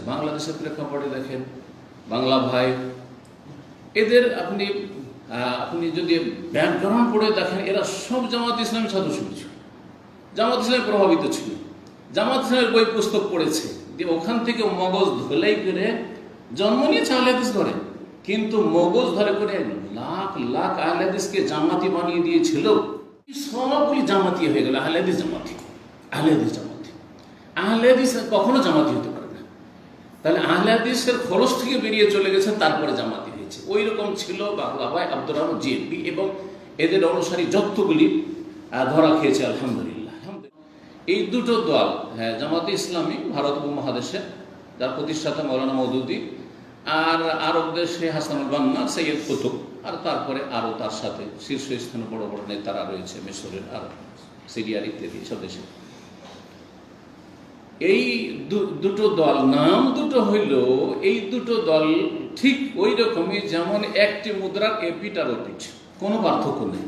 বাংলাদেশের প্রেক্ষাপটে দেখেন, বাংলা ভাই এদের আপনি যদি ব্যাকগ্রাউন্ড পড়ে দেখেন, এরা সব জামাত ইসলামী ছাত্র ছিল, জামাত ইসলামী প্রভাবিত ছিল, জামাত ইসলামের বই পুস্তক পড়েছে, দিয়ে ওখান থেকে মগজ ধোলাই করে জন্ম নিয়েছে আহলে হাদিস ঘরে। কিন্তু মগজ ধরে করে লাখ লাখ আহলে হাদিসকে জামাতি বানিয়ে দিয়েছিল। সবগুলি জামাতি হয়ে গেল, আহলে হাদিস জামাতি, আহলে হাদিস জামাতি। আহলে হাদিস কখনো জামাতি হতে পারে না। তাহলে আহলে হাদিসের খরচ থেকে বেরিয়ে চলে গেছে, তারপরে জামাতি হয়েছে। ওই রকম ছিল বাংলা ভাই, আব্দুর রহমান জিএপি এবং এদের অনুসারী যতগুলি ধরা খেয়েছে। আলহামদুলিল্লাহ, এই দুটো দল, হ্যাঁ, জামাতে ইসলামী ভারত উপমহাদেশে, যার প্রতিষ্ঠাতা মৌলানা মওদুদী, আর আরব দেশে হাসানুল বান্না, সৈয়দ কুতুব, আর তারপরে আরও তার সাথে শীর্ষস্থানে বড় বড় নেতারা রয়েছে মিশরের আর সিরিয়ার ইত্যাদি সব দেশে। এই দুটো দল, নাম দুটো হইল, এই দুটো দল ঠিক ওই রকমই যেমন একটি মুদ্রার এপিট আর ওপিট, কোনো পার্থক্য নেই।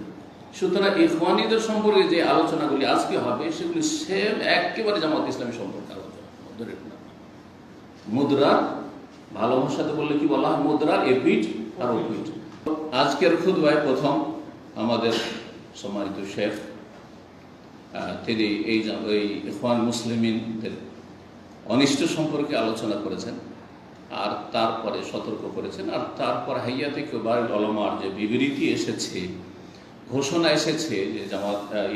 সুতরাং ইখওয়ানীদের সম্পর্কে যে আলোচনাগুলি আজকে হবে সেগুলি সেম একেবারে জামাত ইসলামী সম্পর্কে আলোচনা। মুদ্রার, ভালো ভাষাতে বললে কি বলা হয়, মুদ্রার এপিট আর ওপিট। আজকের খুতবায় প্রথম আমাদের সম্মানিত শেখ তিনি এই ইখওয়ান মুসলিমিনদের অনিষ্ট সম্পর্কে আলোচনা করেছেন, আর তারপরে সতর্ক করেছেন, আর তারপর হাইয়াতে কিবারুল উলামার যে বিবৃতি এসেছে, ঘোষণা এসেছে যে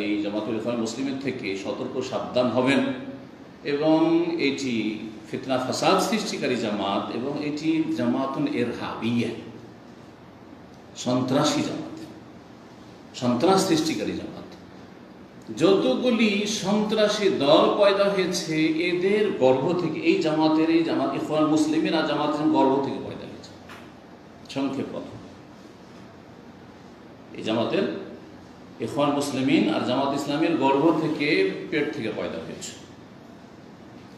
এই জামাতুল ইখওয়ান মুসলিমের থেকে সতর্ক সাবধান হবেন, এবং এটি ফিতনা ফাসাদ সৃষ্টিকারী জামাত, এবং এটি জামাতুন ইরহাবিয়া, সন্ত্রাসী জামাত, সন্ত্রাস সৃষ্টিকারী জামাত। যতগুলি সন্ত্রাসী দল পয়দা হয়েছে এদের গর্ভ থেকে, এই জামাত ইখওয়ান মুসলিমিন আর জামাতের গর্ভ থেকে পয়দা হয়েছে। সংক্ষেপ কথা, এই জামাতের ইখওয়ান মুসলিমিন আর জামাত ইসলামের গর্ভ থেকে, পেট থেকে পয়দা হয়েছে।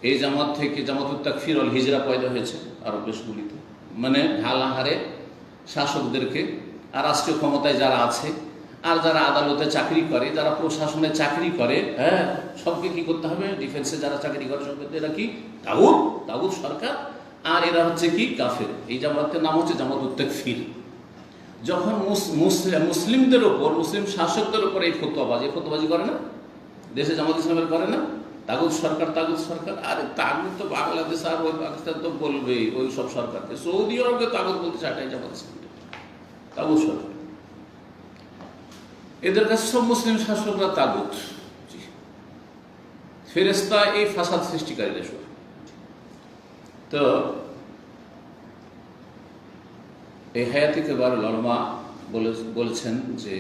এই জামাত থেকে জামাতুত তাকফির ওয়াল হিজরা পয়দা হয়েছে আরব দেশগুলিতে, মানে ঢালাহারে শাসকদেরকে আর রাষ্ট্রীয় ক্ষমতায় যারা আছে, আর যারা আদালতে চাকরি করে, যারা প্রশাসনে চাকরি করে, হ্যাঁ, সবকে কি করতে হবে, ডিফেন্সে যারা চাকরি করে সবকে, এরা কি তাগুত সরকার, আর এরা হচ্ছে কি কাফের। এই জামাতের নাম হচ্ছে জামাতুত তাকফির। যখন মুসলিমদের ওপর, মুসলিম শাসকদের ওপর এই ফতোয়াবাজি করে না, দেশে জামাত ইসলামের করে না, তাগুত সরকার। আরে তাগুত তো বাংলাদেশ আর ওই পাকিস্তান তো বলবে ওই সব সরকারকে, সৌদি আরবকে তাগুত বলতে চাটাই জামাত ইসলাম, তাগুত সরকার। এদের কাছে সব মুসলিম শাসকরা তাগুত, ফেরেশতা, এই ফাসাদ সৃষ্টিকারীরা সব। তো এই হায়াতে কিবারুল উলামা বলেছেন যে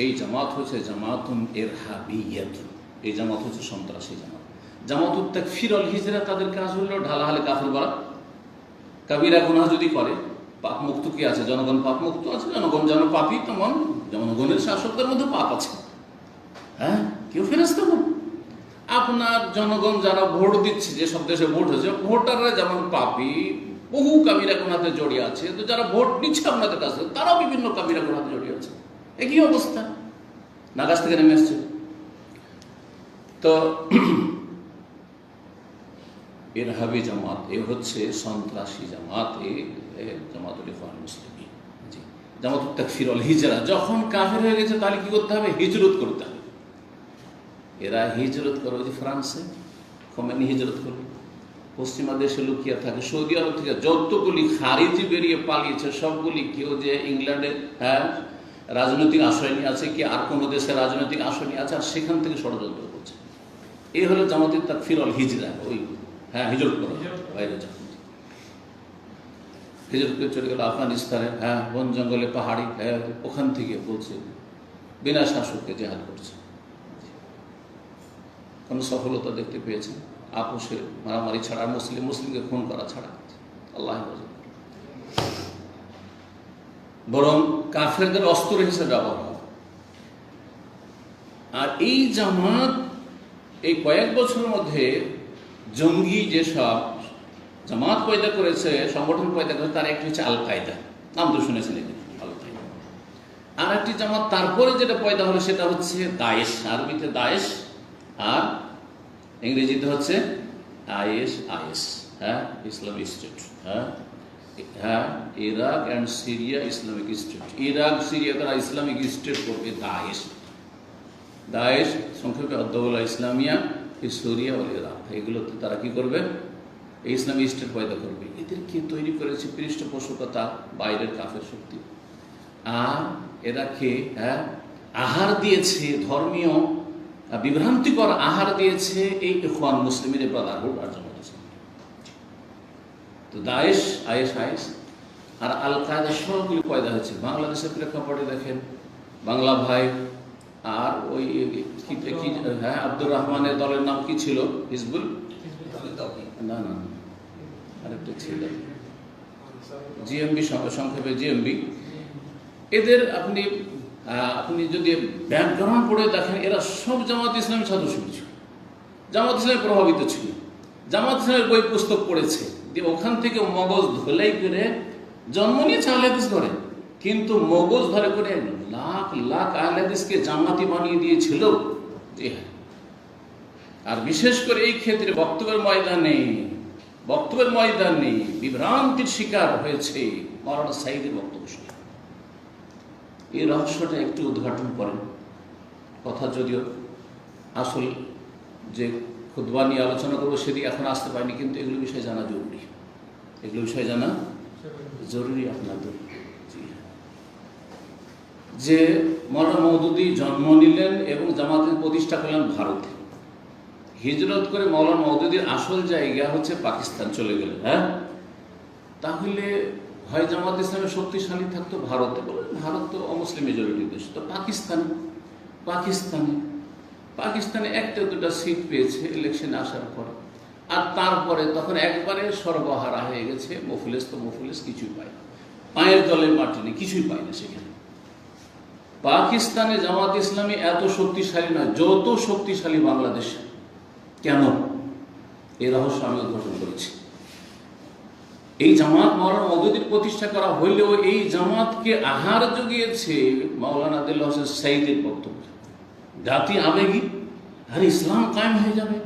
এই জামাত হচ্ছে জামাতুন ইরহাবিয়াতুন, এই জামাত হচ্ছে সন্ত্রাসী জামাত। জামাতুত তাকফির ওয়াল হিজরা, তাদের কাজ হলো ঢালাহালে কাফের বলা। কাবিরা গুনাহ যদি করে, পাপ মুক্ত কি আছে, জনগণ পাপ মুক্ত আছে, জনগণ যেন পাপী, তেমন জনগণের শাসকদের মধ্যে পাপ আছে। হ্যাঁ, কেউ ফেরেশতা না। আপনার জনগণ যারা ভোট দিচ্ছে, যেসব দেশে ভোট হয়েছে, ভোটাররা যেমন পাপী, বহু কাবিরা গুনাহতে জড়িয়ে আছে, তো যারা ভোট নিচ্ছে আপনাদের কাছে তারাও বিভিন্ন কাবিরা গুনাহতে জড়িয়ে আছে। একই অবস্থা, নাগাছ থেকে নেমে আসছে। তো ইরহাবি জামাত, এ হচ্ছে সন্ত্রাসী জামাত, জামাতুল ইখওয়ান মুসলিমিন, জি, জামাতুত তাকফির ওয়াল হিজরা। যখন কাফের হয়ে গেছে তাহলে কি করতে হবে, হিজরত করতে হবে। এরা হিজরত করে, ওই যে ফ্রান্সে খোমেনি হিজরত করলো, পশ্চিমা দেশে লুকিয়ে থাকে, সৌদি আরব থেকে যতগুলি খারিজি বেরিয়ে পালিয়েছে সবগুলি, কেউ যে ইংল্যান্ডে, হ্যাঁ, রাজনৈতিক আশ্রয় নিয়ে আছে, কি আর কোনো দেশে রাজনৈতিক আশ্রয় নিয়ে আছে, আর সেখান থেকে ষড়যন্ত্র করছে। এই হলো জামাতুত তাকফির ওয়াল হিজরা, ওই, হ্যাঁ, হিজরত করা, বাইরে যান, হিজরত করে চলে গেল আফগানিস্তানে, হ্যাঁ, বন জঙ্গলে, পাহাড়ি, হ্যাঁ, ওখান থেকে বলছে বিনা শাসককে জেহাদ করছে। কোনো সফলতা দেখতে পেয়েছেন? আপোষে মারামারি ছাড়া, মুসলিমকে খুন করা ছাড়া, আল্লাহ বরং কাফেরদের অস্ত্র হিসেবে ব্যবহার হয়। আর এই জামাত এই কয়েক বছরের মধ্যে জঙ্গি যেসব জামাত পয়দা করেছে, সংগঠন পয়দা করেছে, তার একটি হচ্ছে আল কায়দা, নাম তো শুনেছেন, আল কায়দা। আর একটি জামাত তারপরে যেটা পয়দা হলো সেটা হচ্ছে দায়েশ, আরবিতে দায়েশ আর ইংরেজিতে হচ্ছে আইএস, হ্যাঁ ইসলামিক স্টেট, হ্যাঁ হ্যাঁ Iraq and Syria Islamic state. Iraq Syria তারা ইসলামিক স্টেট করবে। দায়েশ, দায়েশ সংক্ষেপে আদ-দাওলা ইসলামিয়া এই সিরিয়া ও ইরাক, এগুলোতে তারা কি করবে? এই ইসলামিক স্টেট পয়দা করবে। এদেরকে তৈরি করেছে পৃষ্ঠপোষকতা বাইরের কাফের শক্তি। আর এরাকে আহার দিয়েছে, ধর্মীয় বিভ্রান্তিকর আহার দিয়েছে এই ইখওয়ান মুসলিমের ব্রাদারহুড আর জামাত ইসলামী। তো দায়েশ, আইএস আর আল কায়দা সবগুলি পয়দা হয়েছে বাংলাদেশের প্রেক্ষাপটে। দেখেন বাংলা ভাই আর ওই হ্যাঁ আব্দুর রহমানের দলের নাম কি ছিল? হিজবুল, না না আরেকটা ছিল জিএমবি, সংক্ষেপে জিএমবি। এদের আপনি যদি ব্যাকগ্রাউন্ড পড়ে দেখেন, এরা সব জামাত ইসলামী ছাত্র শিবির ছিল, জামাত ইসলামে প্রভাবিত ছিল, জামাত ইসলামের বই পুস্তক পড়েছে, দিয়ে ওখান থেকে মগজ ধোলাই করে জন্ম নিয়েছে আহলে হাদিস ঘরে। কিন্তু মগজ ধরে করে লাখ লাখ আহলে হাদিসকে জামাতি বানিয়ে দিয়েছিল। জি হ্যাঁ। আর বিশেষ করে এই ক্ষেত্রে বক্তব্যের ময়দানে বিভ্রান্তির শিকার হয়েছে মাওলানা সাঈদের বক্তব্য শুনে। এই রহস্যটা একটু উদ্ঘাটন করেন। কথা যদিও আসল যে খুতবা নিয়ে আলোচনা করবো সেদিকে এখন আসতে পারিনি, কিন্তু এগুলো বিষয়ে জানা জরুরি, এগুলো বিষয়ে জানা জরুরি আপনাদের। যে মাওলানা মওদুদী জন্ম নিলেন এবং জামাতের প্রতিষ্ঠা করলেন ভারতে। হিজরত করে মাওলানা মওদুদীর আসল জায়গা হচ্ছে পাকিস্তান চলে গেলেন। হ্যাঁ, তাহলে হয় জামাত ইসলামের শক্তিশালী থাকতো ভারতে, বলেন ভারত তো অমুসলিম মেজরিটি দেশ, তো পাকিস্তানে একটা দুটা সিট পেয়েছে ইলেকশনে আসার পর। আর তারপরে তখন একবারে সর্বহারা হয়ে গেছে। মফিলেস কিছুই পায় না, পায়ের তলে মাটি নেই, কিছুই পায় না সেখানে। পাকিস্তানে জামাত ইসলামী এত শক্তিশালী নয় যত শক্তিশালী বাংলাদেশে। কেন? এই রহস্য আমি উদ্ঘাটন করেছি। এই জামাত মাওলানা মওদুদীর প্রতিষ্ঠা করা হইলেও এই জামাতকে আহার জুগিয়েছে মাওলানা দেলোয়ার হোসেন সাঈদের বক্তব্য। জাতি আবেগী, আর ইসলাম কায়েম হয়ে যাবে,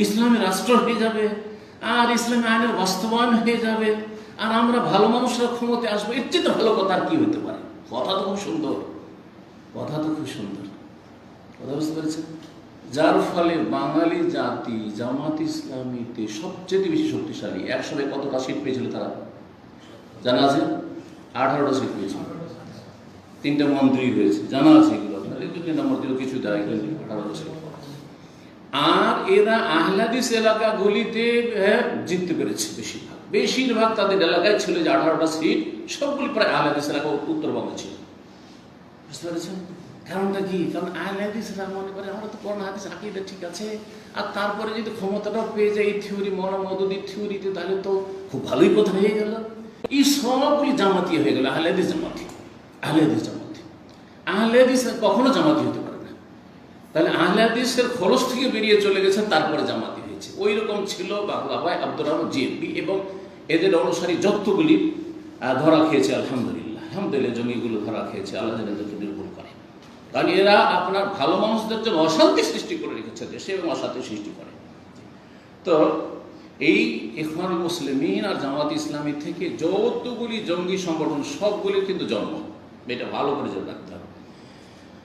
ইসলামী রাষ্ট্র হয়ে যাবে, আর ইসলামী আইনের বাস্তবায়ন হয়ে যাবে, আর আমরা ভালো মানুষরা ক্ষমতা আসবো। এর চেয়ে ভালো কথা আর কি হতে পারে? কথা তো খুব সুন্দর, কথা বুঝতে পেরেছেন? যার ফলে বাঙালি জাতি জামাত ইসলামীতে সবচেয়ে বেশি শক্তিশালী। এক সময় কতটা সিট পেয়েছিল তারা জানা আছে? 18টা সিট পেয়েছিল, 3টা মন্ত্রী হয়েছে, জানা আছে এগুলো আপনার। মন্ত্রী কিছু দেয়, 18টা সিট। আর এরা আহলে হাদিস এলাকাগুলিতে জিততে পেরেছে বেশিরভাগ তাদের এলাকায় ছিল যে 18টা সিট সবগুলি প্রায় আহলে হাদিস এলাকা উত্তরবঙ্গে ছিল। বুঝতে পেরেছেন কারণটা কি? কারণ আহলে হাদিসরা মনে করে আমরা তো কোরআন হাদিস আকীদা ঠিক আছে, আর তারপরে যদি ক্ষমতাটাও পেয়ে যায় এই থিওরি, মাওলানা মওদুদীর থিওরিতে, তাহলে তো খুব ভালোই কথা হয়ে গেল। এই সবগুলি জামাতি হয়ে গেল, আহলে হাদিস জামাতি। আহলে হাদিস কখনো জামাতি হতে পারে না। তাহলে আহলে হাদিসের খরচ থেকে বেরিয়ে চলে গেছে, তারপরে জামাতি হয়েছে। ওই রকম ছিল বাংলা ভাই আব্দুর রহমান জিএমবি এবং এদের অনুসারী যতগুলি ধরা খেয়েছে। আলহামদুলিল্লাহ জমিগুলো ধরা খেয়েছে। আল্লাহ যাদেরকে নির্ভর করে, কারণ এরা আপনার ভালো মানুষদের জন্য অশান্তি সৃষ্টি করে রেখেছে দেশে এবং অশান্তি সৃষ্টি করে। তো এই ইখওয়ানুল মুসলিমিন আর জামাত ইসলামী থেকে যতগুলি জঙ্গি সংগঠন সবগুলির কিন্তু জন্ম, এটা ভালো করে জন্য রাখতে